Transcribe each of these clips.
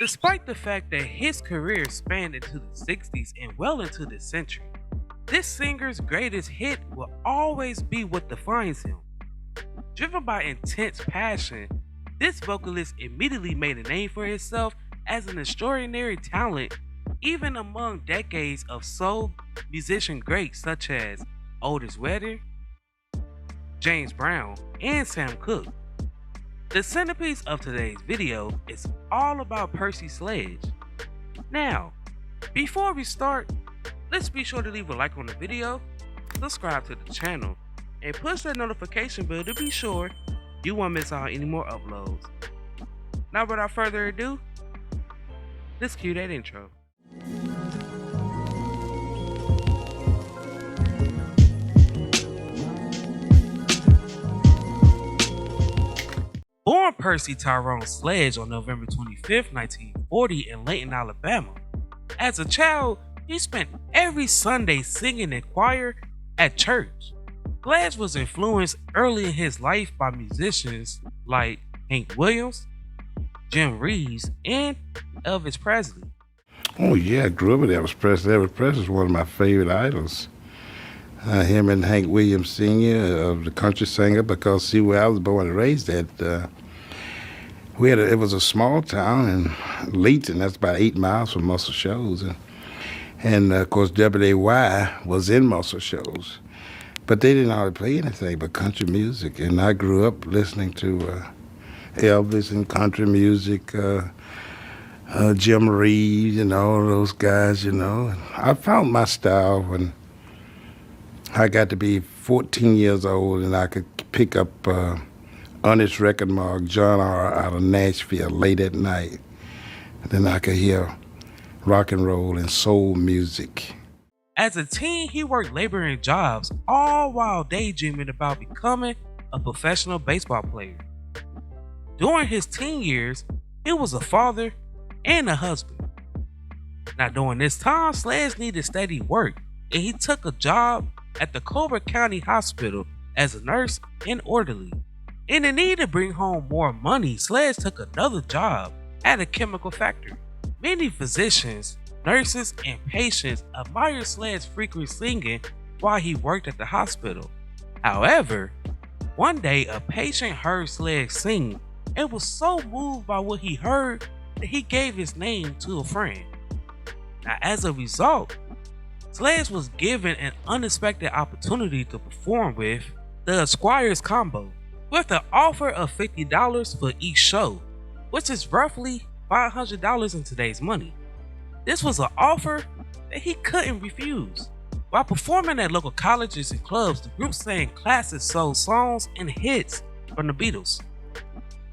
Despite the fact that his career spanned into the 60s and well into this century, this singer's greatest hit will always be what defines him. Driven by intense passion, this vocalist immediately made a name for himself as an extraordinary talent, even among decades of soul musician greats such as Otis Redding, James Brown, and Sam Cooke. The centerpiece of today's video is all about Percy Sledge. Now, before we start, let's be sure to leave a like on the video, subscribe to the channel, and push that notification bell to be sure you won't miss out on any more uploads. Now without further ado, let's cue that intro. Born Percy Tyrone Sledge on November 25, 1940 in Layton, Alabama. As a child, he spent every Sunday singing in choir at church. Sledge was influenced early in his life by musicians like Hank Williams, Jim Reeves, and Elvis Presley. Oh yeah, I grew up with Elvis Presley. Elvis Presley is one of my favorite idols. Him and Hank Williams Sr., the country singer, because see where I was born and raised at, it was a small town in Layton, that's about 8 miles from Muscle Shoals. And of course WAY was in Muscle Shoals. But they didn't hardly play anything but country music. And I grew up listening to Elvis and country music, Jim Reeves and all those guys, you know. I found my style when I got to be 14 years old and I could pick up Honest Record Mark, John R. out of Nashville late at night. And then I could hear rock and roll and soul music. As a teen, he worked laboring jobs, all while daydreaming about becoming a professional baseball player. During his teen years, he was a father and a husband. Now during this time, Sledge needed steady work, and he took a job at the Colbert County Hospital as a nurse and orderly. In the need to bring home more money, Sledge took another job at a chemical factory. Many physicians, nurses, and patients admired Sledge's frequent singing while he worked at the hospital. However, one day a patient heard Sledge sing and was so moved by what he heard that he gave his name to a friend. Now, as a result, Sledge was given an unexpected opportunity to perform with the Esquires Combo, with an offer of $50 for each show, which is roughly $500 in today's money. This was an offer that he couldn't refuse. While performing at local colleges and clubs, the group sang classic soul songs and hits from the Beatles.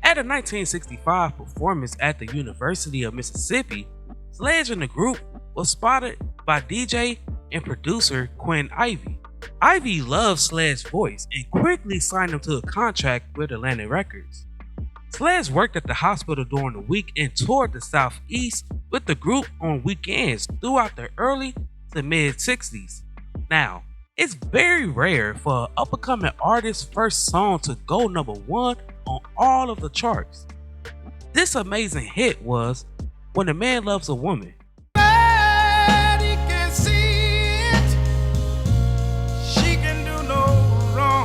At a 1965 performance at the University of Mississippi, Sledge and the group was spotted by DJ and producer Quinn Ivy. Ivy loved Sledge's voice and quickly signed him to a contract with Atlantic Records. Sledge worked at the hospital during the week and toured the Southeast with the group on weekends throughout the early to mid 60s. Now, it's very rare for an up-and-coming artist's first song to go #1 on all of the charts. This amazing hit was When a Man Loves a Woman.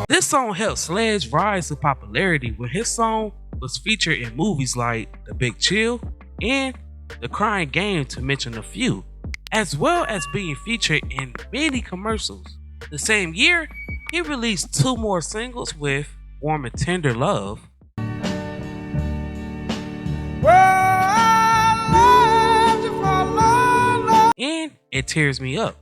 This song helped Sledge rise to popularity when his song was featured in movies like The Big Chill and The Crying Game, to mention a few, as well as being featured in many commercials. The same year, he released 2 more singles with Warm and Tender Love and It Tears Me Up.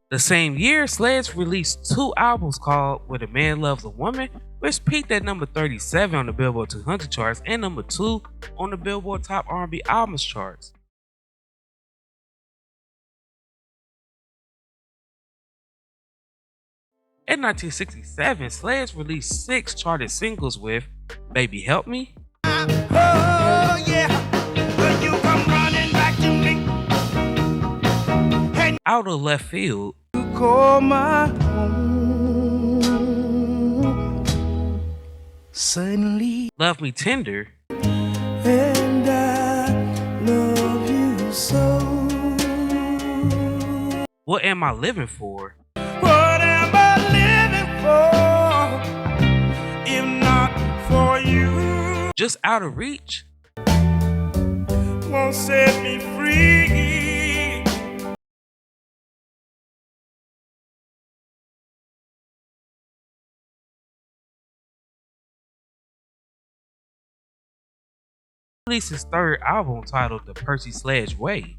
The same year, Sledge released 2 albums called When a Man Loves a Woman, which peaked at number 37 on the Billboard 200 charts and number 2 on the Billboard Top R&B Albums charts. In 1967, Sledge released 6 charted singles with Baby Help Me, Oh yeah, will you come running back to me? Out of Left Field, You call my home. suddenly, Love Me Tender, and I love you so. What Am I Living For, What am I living for if not for you? Just Out of Reach, Won't set me free. released his third album titled The Percy Sledge Way.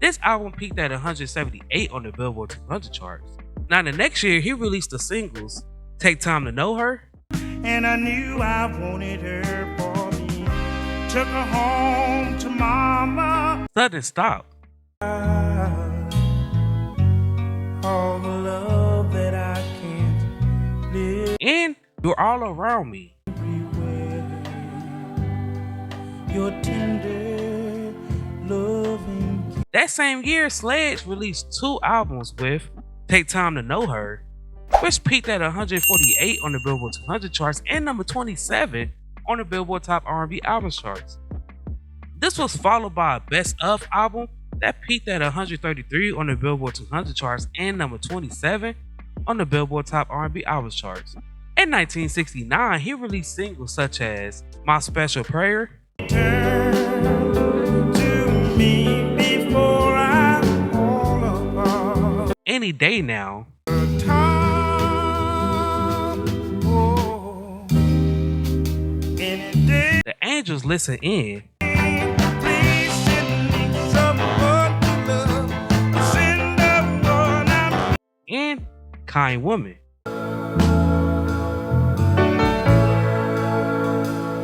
This album peaked at 178 on the Billboard 200 charts. Now the next year, he released the singles Take Time to Know Her, And I knew I wanted her for me. Took her home to mama. Sudden Stop, All the love that I can't live and You're All Around Me. everywhere. Your tender loving. That same year, Sledge released two albums with Take Time to Know Her, which peaked at 148 on the Billboard 200 charts and number 27 on the Billboard Top R&B Albums charts. This was followed by a Best Of album that peaked at 133 on the Billboard 200 charts and number 27 on the Billboard Top R&B Albums charts. In 1969, he released singles such as My Special Prayer, Turn to me before I fall apart. Any Day Now, Time, oh, any day. The Angels Listen In, Please send me someone to love. Send the one I'm. and Kind Woman.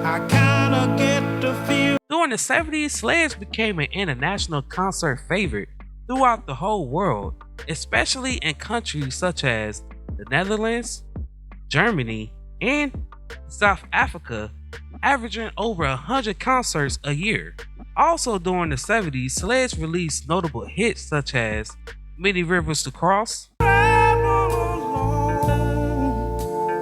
I kinda get the feel. During the 70s, Sledge became an international concert favorite throughout the whole world, especially in countries such as the Netherlands, Germany, and South Africa, averaging over 100 concerts a year. Also during the 70s, Sledge released notable hits such as Many Rivers to Cross, Travel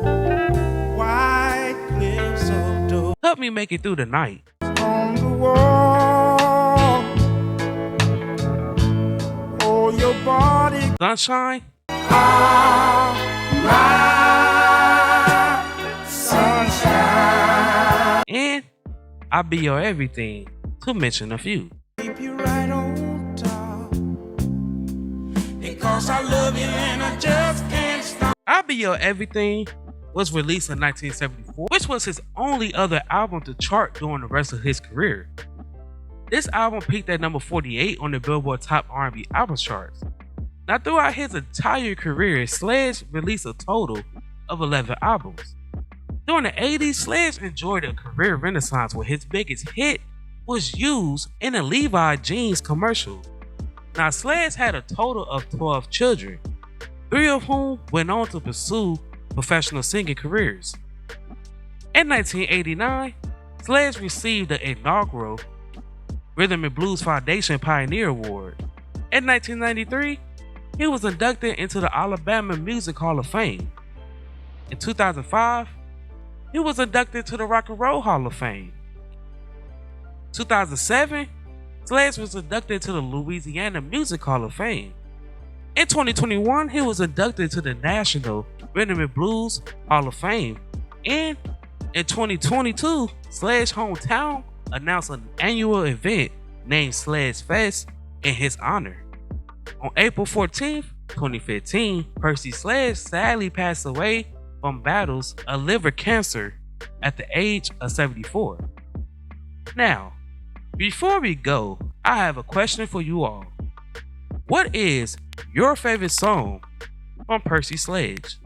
alone. White cliffs of dough Help Me Make It Through the Night, on the wall. Oh, your body. Sunshine, My sunshine. and I'll Be Your Everything, to mention a few. Keep you right on top. Because I love you and I just can't stop. I'll Be Your Everything was released in 1974, which was his only other album to chart during the rest of his career. This album peaked at number 48 on the Billboard Top R&B Albums charts. Now throughout his entire career, Sledge released a total of 11 albums. During the 80s, Sledge enjoyed a career renaissance where his biggest hit was used in a Levi jeans commercial. Now Sledge had a total of 12 children, 3 of whom went on to pursue professional singing careers. In 1989, Sledge received the inaugural Rhythm and Blues Foundation Pioneer Award. In 1993, he was inducted into the Alabama Music Hall of Fame. In 2005, he was inducted to the Rock and Roll Hall of Fame. 2007, Sledge was inducted to the Louisiana Music Hall of Fame. In 2021, he was inducted to the National Rhythm and Blues Hall of Fame. And in 2022, Sledge's hometown announced an annual event named Sledge Fest in his honor. On April 14th, 2015, Percy Sledge sadly passed away from battles of liver cancer at the age of 74. Now, before we go, I have a question for you all. What is your favorite song from Percy Sledge?